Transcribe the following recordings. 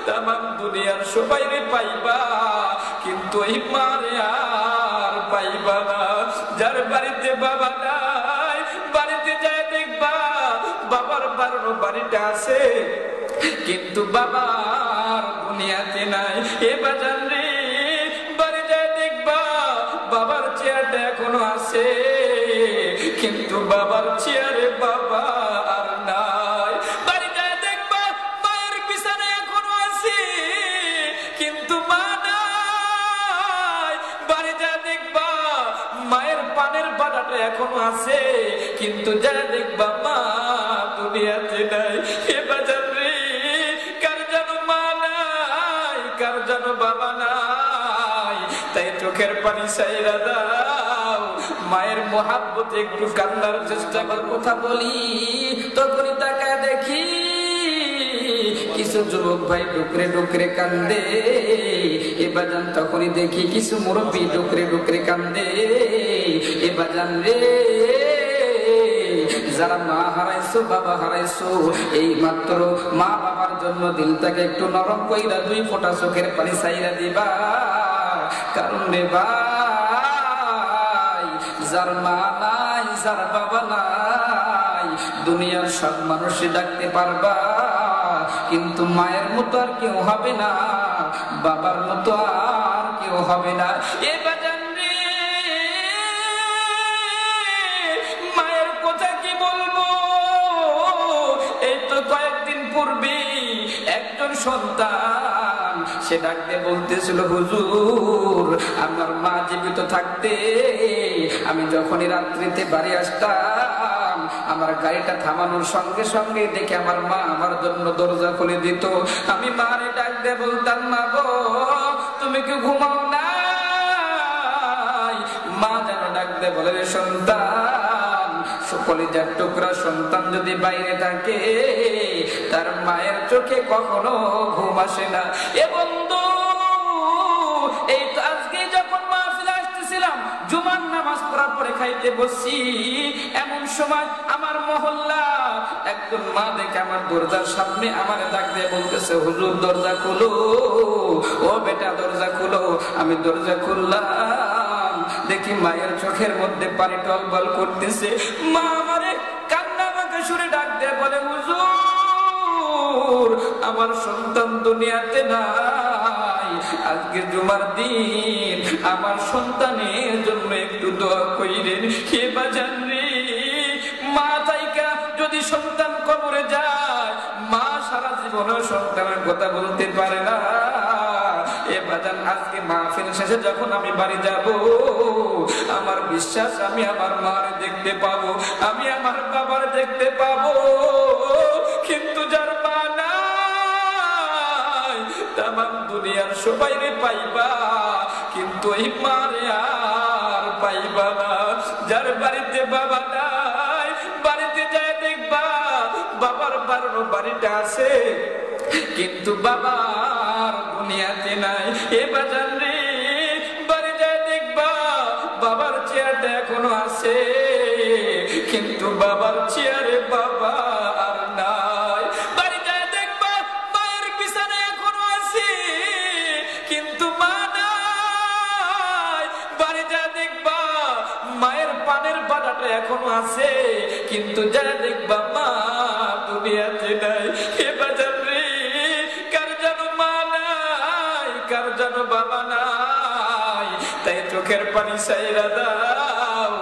তামাম দুনিয়ার সবাইরে পাইবা, কিন্তু এই মারে আর পাইবা না। যার বাড়িতে বাবা নাই, বাড়িতে যায় দেখবা বাবার বাড়ানো বাড়িটা আছে, কিন্তু বাবার দুনিয়াতে নাই। এ বাজান রে, বাড়ি যায় দেখবা বাবার চেয়ারটা এখনো আছে, কিন্তু বাবার চেয়ারে বাবা আর নাই। বাড়ি যায় দেখবা মায়ের বিছানা এখনো আছে, কিন্তু মা নাই। বাড়ি যায় দেখবা মায়ের পানের বাটাটা এখনো আছে, কিন্তু যা দেখবা মা দুনিয়াতে নাই। এ বাজার রে, কার জানো মা নাই, কার জানো বাবা নাই, তাই চোখের পানি ছাইরা দাও, মায়ের মোহাব্বতে একটু কান্নার চেষ্টা কর। কথা বলি তখনই তাকায় দেখি কিছু যুবক ভাই ডুকরে ডুকরে কান্দে। এ বাজান তখনই দেখি কিছু মুরব্বী ডুকরে ডুকরে কান্দে। এ বাজান রে, যারা মা হারাইছো বাবা হারাইছো, এই মাত্র মা বাবার জন্য দিলটাকে একটু নরম কইরা দুই ফোঁটা চোখের পানি ছাইরা দিবা। কারণ রে ভাই, যার মা নাই, যার বাবা নাই, দুনিয়ার সব মানুষই ডাকতে পারবা, কিন্তু মায়ের মতো আর কেউ হবে না, বাবার মতো আর কেউ হবে না। এ বাজান রে, মায়ের কথা কি বলবো? এই তো কয়েকদিন পূর্বে একজন সন্তান সে ডাকতে বলতেছিল, হুজুর আমার মা জীবিত থাকতে আমি যখনই রাত্রিতে বাড়ি আসতাম, আমার গাড়িটা থামানোর সঙ্গে সঙ্গে দেখে আমার মা আমার জন্য দরজা খুলে দিত। আমি মারে ডাকতে বলতাম, মা গো তুমি কি ঘুমাও না? মা যেন ডাকতে বলে, রে সন্তান, কলিজার টুকরা সন্তান যদি বাইরে থাকে তার মায়ের চোখে কখনো ঘুম আসে না। এ বন্ধু, এই তো আজকে যখন মাহফিলে আসতেছিলাম, জুমার নামাজ পড়ার পরে খাইতে বসছি, এমন সময় আমার মহল্লা একজন মা দেখে আমার দরজার সামনে আমার ডাক দিয়ে বলতেছে, হুজুর দরজা খুলো, ও বেটা দরজা খুলো। আমি দরজা খুললাম, দেখি মায়ের চোখের মধ্যে পানি টলবল করতেছে। মা আমারে কান্না মাখা সুরে ডাক দিয়ে বলে, হুজুর আমার সন্তান দুনিয়াতে নাই, আজকে জুমার দিন আমার সন্তানের জন্য একটু দোয়া কইরেন। কে বাজান রে, মা তাইকা যদি সন্তান কবরে যায়, মা সারা জীবনের সন্তানের কথা বলতে পারে না। এ বাজান, আজকে মাহফিল শেষে যখন আমি বাড়ি যাব, আমার বিশ্বাস আমি আমার মার দেখতে পাবো, আমি আমার বাবার দেখতে পাবো, কিন্তু যার মা নাই, তামাম দুনিয়ার সবাইরে পাইবা, কিন্তু এই মারে আর পাইবা না। যার বাড়িতে বাবা নাই, বাড়িতে যায় দেখবা বাবার বাড়ানো বাড়িটা আছে, কিন্তু বাবার দুনিয়াতে নাই। এ বাজান রে, বাড়ি যায় দেখবা বাবার চেয়ারটা এখনো আছে, কিন্তু বাবার চেয়ারে বাবা আর নাই। বাড়ি যায় দেখবা মায়ের বিছানা এখনো আছে, কিন্তু মা নাই। বাড়ি যায় দেখবা মায়ের পানের বাটাটা এখনো আছে, কিন্তু যা দেখবা মা দুনিয়াতে নাই। এ বাজান রে, কার জানো মা নাই, কার জানো বাবা নাই, তাই চোখের পানি ছাইরা দাও,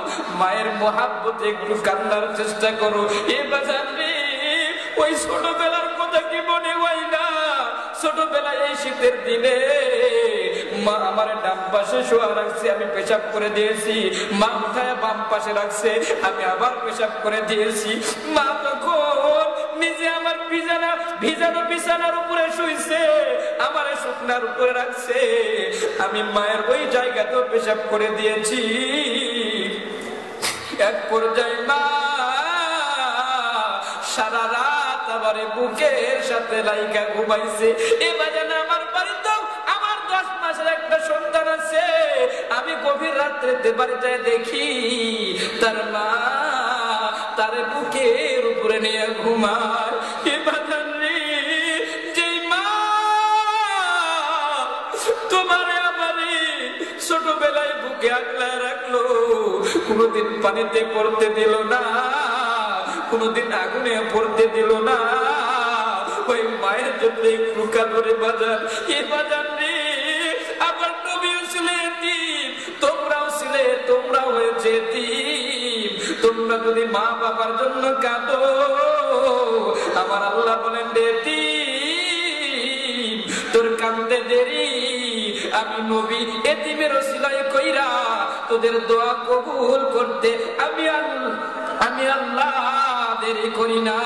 মায়ের মোহাব্বতে একটু কান্নার চেষ্টা করো। এ বাজান রে, ওই ছোটবেলার কথা কি মনে হয় না? ছোটবেলায় এই শীতের দিনে মা আমার ডান পাশে শোয়া রাখছে, আমি পেশাব করে দিয়েছি, মা উঠায় বাম পাশে রাখছে, আমি আবার পেশাব করে দিয়েছি। মা তখন নিজে আমার ভিজানো বিছানার উপরে শুইছে, আমার শুকনার উপরে রাখছে, আমি মায়ের ওই জায়গাতেও পেশাব করে দিয়েছি। এক পর্যায়ে মা সারা রাত আমার বুকের সাথে লাইকা ঘুমাইছে। এ বাজান, আমার বাড়িতেও আমার 10 মাসের একটা সন্তান আছে, আমি গভীর রাত্রে বাড়িতে দেখি তার মা তার বুকের উপরে নিয়ে ঘুমায়। এ বাজান রে, যেই মা কোনোদিন পানিতে পড়তে দিল না, কোনোদিন আগুনে পড়তে দিল না। ওই মায়ের জন্য একটু কাতরে বাজার, এ বাজার রে আমার নবীও ছিলে এতিম, তোমরাও ছিলে, তোমরা হয়েছে এতিম। তোমরা যদি মা বাবার জন্য কাঁদো, আমার আল্লাহ বলেন এতিম তোর কাঁদতে দেরি, আমি নবী এতিমের ওসিলায় কইরা তোদের দোয়া কবুল করতে আমি আল্লাহ দেরি করি না।